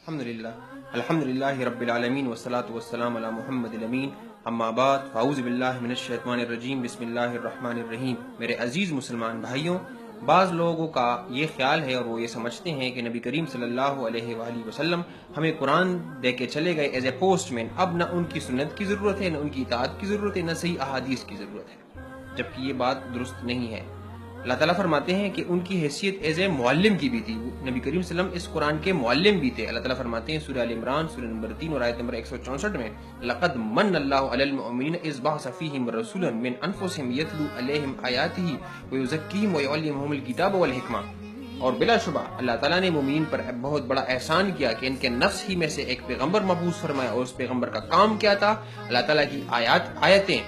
الحمدللہ رب العالمین والصلاة والسلام علی محمد الامین اما بعد فاعوذ باللہ من الشیطان الرجیم بسم اللہ الرحمن الرحیم۔ میرے عزیز مسلمان بھائیوں، بعض لوگوں کا یہ خیال ہے اور وہ یہ سمجھتے ہیں کہ نبی کریم صلی اللہ علیہ وآلہ وسلم ہمیں قرآن دے کے چلے گئے ایز اے پوسٹ مین، اب نہ ان کی سنت کی ضرورت ہے، نہ ان کی اطاعت کی ضرورت ہے، نہ صحیح احادیث کی ضرورت ہے، جبکہ یہ بات درست نہیں ہے۔ اللہ تعالیٰ فرماتے ہیں کہ ان کی حیثیت ایز اے معلم کی بھی تھی، نبی کریم صلی اللہ علیہ وسلم اس قرآن کے معلم بھی تھے۔ اللہ تعالیٰ فرماتے ہیں سورہ ال عمران سورہ نمبر 3 اور آیت نمبر 164 میں، لقد من اللہ علی المؤمنین اذ بعث فیہم رسولا من انفسہم یتلو علیہم آیاتہ ویزکیہم ویعلمہم الکتاب والحکمہ۔ اور بلا شبہ اللہ تعالیٰ نے مومنین پر بہت بڑا احسان کیا کہ ان کے نفس ہی میں سے ایک پیغمبر مبعوث فرمایا، اور اس پیغمبر کا کام کیا تھا؟ اللہ تعالیٰ کی آیتیں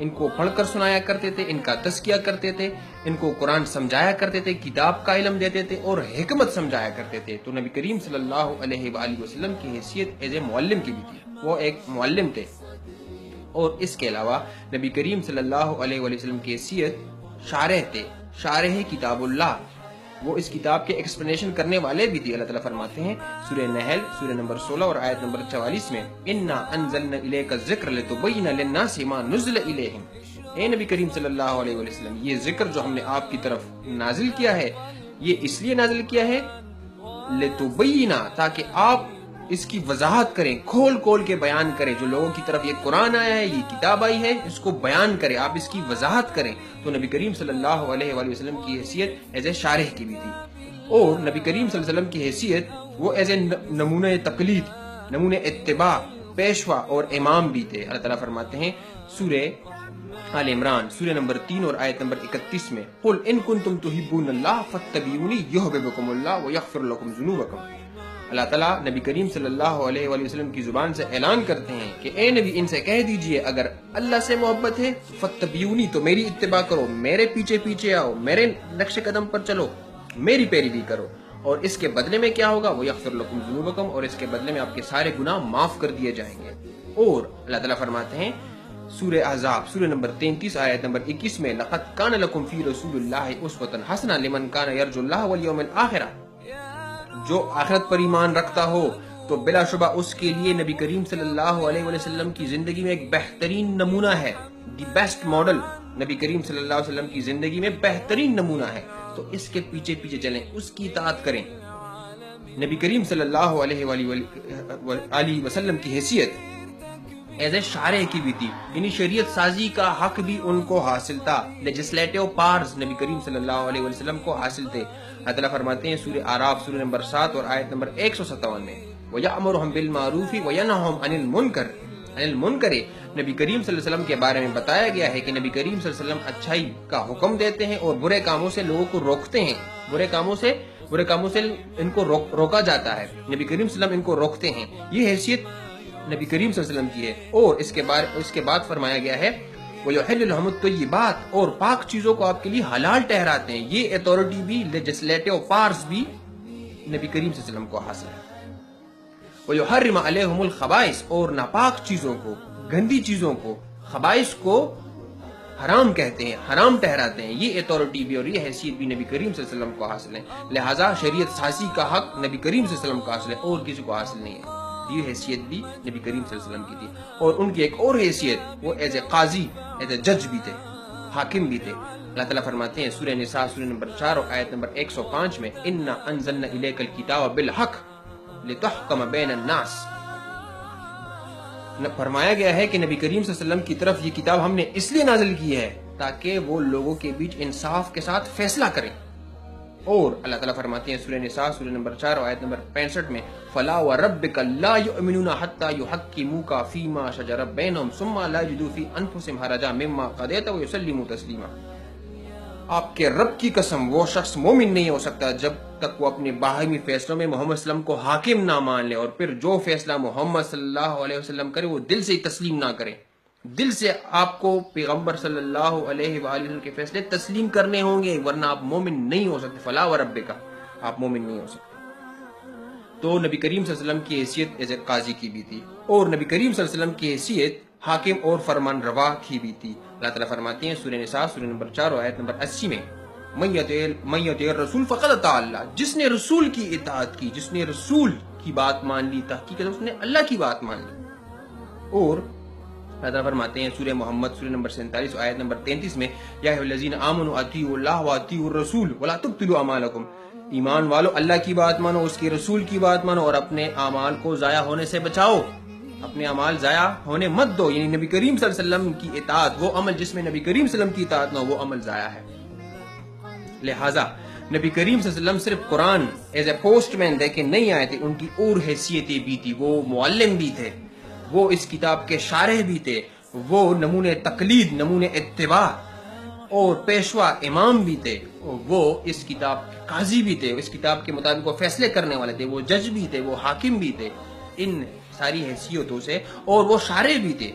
ان کو پڑھ کر سنایا کرتے تھے، ان کا تزکیہ کرتے تھے، ان کو قرآن سمجھایا کرتے تھے، کتاب کا علم دیتے تھے اور حکمت سمجھایا کرتے تھے۔ تو نبی کریم صلی اللہ علیہ وآلہ وسلم کی حیثیت ایز اے معلم کی بھی تھی، وہ ایک معلم تھے۔ اور اس کے علاوہ نبی کریم صلی اللہ علیہ وآلہ وسلم کی حیثیت شارح تھے، شارح کتاب اللہ، وہ اس کتاب کے ایکسپلینیشن کرنے والے بھی تھے۔ اللہ تعالیٰ فرماتے ہیں سورہ نحل سورہ نمبر 16 اور آیت نمبر 44 میں، اِنَّا أَنزَلْنَا إِلَيْكَ الذِّكْرَ لِتُبَيِّنَ لِلنَّاسِ مَا نُزِّلَ إِلَيْهِمْ۔ اے نبی کریم صلی اللہ علیہ وآلہ وسلم، یہ ذکر جو ہم نے آپ کی طرف نازل کیا ہے، یہ اس لیے نازل کیا ہے لِتُبَيِّنَ، تاکہ آپ اس کی وضاحت کریں، کھول کھول کے بیان کریں۔ جو لوگوں کی طرف یہ قرآن آیا ہے، یہ کتاب آئی ہے، اس کو بیان کریں، آپ اس کی وضاحت کریں۔ تو نبی کریم صلی اللہ علیہ وآلہ وسلم کی حیثیت ایز اے شارح کی بھی تھی، اور نبی کریم صلی اللہ علیہ وسلم کی حیثیت وہ ایز اے نمونہ تقلید، نمونہ اتباع، پیشوا اور امام بھی تھے۔ اللہ تعالیٰ فرماتے ہیں سورہ آل عمران سورہ نمبر 3 اور آیت نمبر 31 میں، قُلْ إِن كُنتُمْ تُحِبُّونَ اللَّهَ فَاتَّبِعُونِي يُحْبِبْكُمُ اللَّهُ وَيَغْفِرْ لَكُمْ ذُنُوبَكُمْ۔ اللہ تعالیٰ نبی کریم صلی اللہ علیہ وآلہ وسلم کی زبان سے اعلان کرتے ہیں کہ اے نبی، ان سے کہہ دیجئے اگر اللہ سے محبت ہے فَاتَّبِعُونِی، تو میری اتباع کرو، میرے پیچھے پیچھے آؤ، میرے نقش قدم پر چلو، میری پیروی کرو، اور اس کے بدلے میں کیا ہوگا؟ وَيَغْفِرْ لَكُمْ ذُنُوبَكُمْ، اور اس کے بدلے میں آپ کے سارے گناہ معاف کر دیے جائیں گے۔ اور اللہ تعالیٰ فرماتے ہیں سورہ احزاب سورہ نمبر 33 آیت نمبر 21 میں، لَقَدْ كَانَ لَكُمْ فِي رَسُولِ اللَّهِ أُسْوَةٌ حَسَنَةٌ لِمَنْ كَانَ يَرْجُو اللَّهَ وَالْيَوْمَ الْآخِرَ۔ جو آخرت پر ایمان رکھتا ہو تو بلا شبہ اس کے لیے نبی کریم صلی اللہ علیہ وآلہ وسلم کی زندگی میں ایک بہترین نمونہ ہے، دی بیسٹ ماڈل نبی کریم صلی اللہ علیہ وسلم کی زندگی میں بہترین نمونہ ہے۔ تو اس کے پیچھے پیچھے چلیں، اس کی اطاعت کریں۔ نبی کریم صلی اللہ علیہ وآلہ وسلم کی حیثیت ایز اے شارع کی بھی تھی، یعنی شریعت سازی کا حق بھی ان کو حاصل تھا، لیجسلیٹو پارز نبی کریم صلی اللہ علیہ وسلم کو حاصل تھے۔ اللہ تعالیٰ فرماتے ہیں سورہ اعراف سورہ نمبر 7 اور آیت نمبر 157 میں، وَيَأْمُرُهُم بِالْمَعْرُوفِ وَيَنْهَاهُمْ عَنِ الْمُنْكَرِ۔ نبی کریم صلی اللہ علیہ وسلم کے بارے میں بتایا گیا ہے کہ نبی کریم صلی اللہ علیہ وسلم اچھائی کا حکم دیتے ہیں اور برے کاموں سے لوگوں کو روکتے ہیں، برے کاموں سے ان کو روکا جاتا ہے، نبی کریم صلی اللہ علیہ وسلم ان کو روکتے ہیں۔ یہ حیثیت نبی کریم صلی اللہ علیہ وسلم کی ہے۔ اور اس کے بعد فرمایا گیا ہے وَيُحِلُّ لَهُمُ الطَّيِّبَاتِ، اور پاک چیزوں کو آپ کے لیے حلال ٹھہراتے ہیں۔ یہ اتھارٹی بھی، لیجسلیٹو پارز بھی نبی کریم صلی اللہ علیہ وسلم کو حاصل ہے۔ وَيُحَرِّمُ عَلَيْهُمُ الْخَبَائِثَ، اور ناپاک چیزوں کو، گندی چیزوں کو، خبائث کو حرام کہتے ہیں، حرام ٹھہراتے ہیں۔ یہ اتھارٹی بھی اور یہ حیثیت بھی نبی کریم صلی اللہ علیہ وسلم کو حاصل ہے۔ لہٰذا شریعت سازی کا حق نبی کریم صلی اللہ علیہ وسلم کو حاصل ہے، اور کسی کو حاصل نہیں ہے۔ یہ حیثیت بھی نبی کریم صلی اللہ علیہ وسلم کی تھی۔ اور ان کی ایک اور حیثیت، وہ as a Qazi, as a جج بھی تھے، حاکم بھی تھے۔ اللہ تعالیٰ فرماتے ہیں سورہ نساء سورہ نمبر 4 اور آیت نمبر 105 میں، اِنَّا أَنزَلْنَا إِلَيْكَ الْكِتَابَ بِالْحَقِّ لِتُحْكَمَ بَيْنَ النَّاسِ۔ فرمایا گیا ہے کہ نبی کریم صلی اللہ علیہ وسلم کی طرف یہ کتاب ہم نے اس لیے نازل کی ہے تاکہ وہ لوگوں کے بیچ انصاف کے ساتھ فیصلہ کریں۔ اور اللہ تعالیٰ فرماتے ہیں سورہ نساء سورہ نمبر 4 آیت نمبر 65 میں، فَلَا وَرَبِّكَ لَا يُؤْمِنُونَ حَتَّى يُحَكِّمُوكَ فِي مَا شَجَرَ بَيْنَهُمْ ثُمَّ لَا يَجِدُوا فِي أَنفُسِهِمْ حَرَجًا مِمَّا قَضَيْتَ وَيُسَلِّمُوا تَسْلِيمًا۔ آپ کے رب کی قسم، وہ شخص مومن نہیں ہو سکتا جب تک وہ اپنے باہمی فیصلوں میں محمد صلی اللہ علیہ وسلم کو حاکم نہ مان لے، اور پھر جو فیصلہ محمد صلی اللہ علیہ وسلم کرے وہ دل سے ہی تسلیم نہ کرے۔ دل سے آپ کو پیغمبر صلی اللہ علیہ وآلہ وسلم کے فیصلے تسلیم کرنے ہوں گے، ورنہ آپ مومن نہیں ہو سکتے۔ فلا وربک، آپ مومن نہیں ہو سکتے۔ تو نبی کریم صلی اللہ علیہ وسلم کی حیثیت ایز اے قاضی کی بھی تھی، اور نبی کریم صلی اللہ علیہ وسلم کی حیثیت حاکم اور فرمان روا کی بھی تھی۔ اللہ تعالیٰ فرماتے ہیں سورہ نساء سورہ نمبر 4 اور آیت نمبر 80 میں، من یطیع الرسول فقد اطاع اللہ، جس نے رسول کی اطاعت کی، جس نے رسول کی بات مان لی، تحقیق اس نے اللہ کی بات مان لی۔ اور اللہ تعالیٰ فرماتے ہیں سورہ محمد سورہ نمبر 47 آیت نمبر 33 میں، یا ایھا الذین آمنوا اطیعوا اللہ واطیعوا الرسول ولا تبطلوا اعمالکم، ایمان والو اللہ کی بات مانو، اس کے رسول کی بات مانو، اور اپنے اعمال کو ضائع ہونے سے بچاؤ، اپنے اعمال ضائع ہونے مت دو۔ یعنی نبی کریم صلی اللہ علیہ وسلم کی اطاعت، وہ عمل جس میں نبی کریم صلی اللہ علیہ وسلم کی اطاعت نہ ہو، وہ عمل ضائع ہے۔ لہٰذا نبی کریم صلی اللہ علیہ وسلم صرف قرآن ایز اے پوسٹ مین دے کے نہیں آئے تھے، ان کی اور حیثیتیں بھی تھی، وہ معلم بھی تھے، وہ اس کتاب کے شارح بھی تھے، وہ نمونہ تقلید، نمونہ اتباع اور پیشوا امام بھی تھے، وہ اس کتاب کے قاضی بھی تھے، اس کتاب کے مطابق وہ فیصلے کرنے والے تھے، وہ جج بھی تھے، وہ حاکم بھی تھے، ان ساری حیثیتوں سے، اور وہ شارع بھی تھے،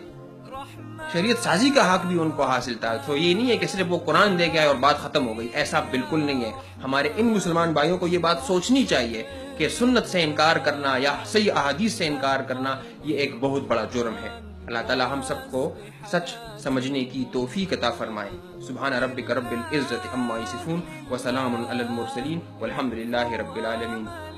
شریعت سازی کا حق بھی ان کو حاصل تھا۔ تو یہ نہیں ہے کہ صرف وہ قرآن دے گیا اور بات ختم ہو گئی، ایسا بالکل نہیں ہے۔ ہمارے ان مسلمان بھائیوں کو یہ بات سوچنی چاہیے کہ سنت سے انکار کرنا یا صحیح احادیث سے انکار کرنا یہ ایک بہت بڑا جرم ہے۔ اللہ تعالی ہم سب کو سچ سمجھنے کی توفیق عطا فرمائے۔ سبحان ربک رب العزت عما یصفون وسلام علی المرسلین والحمد للہ رب العالمین۔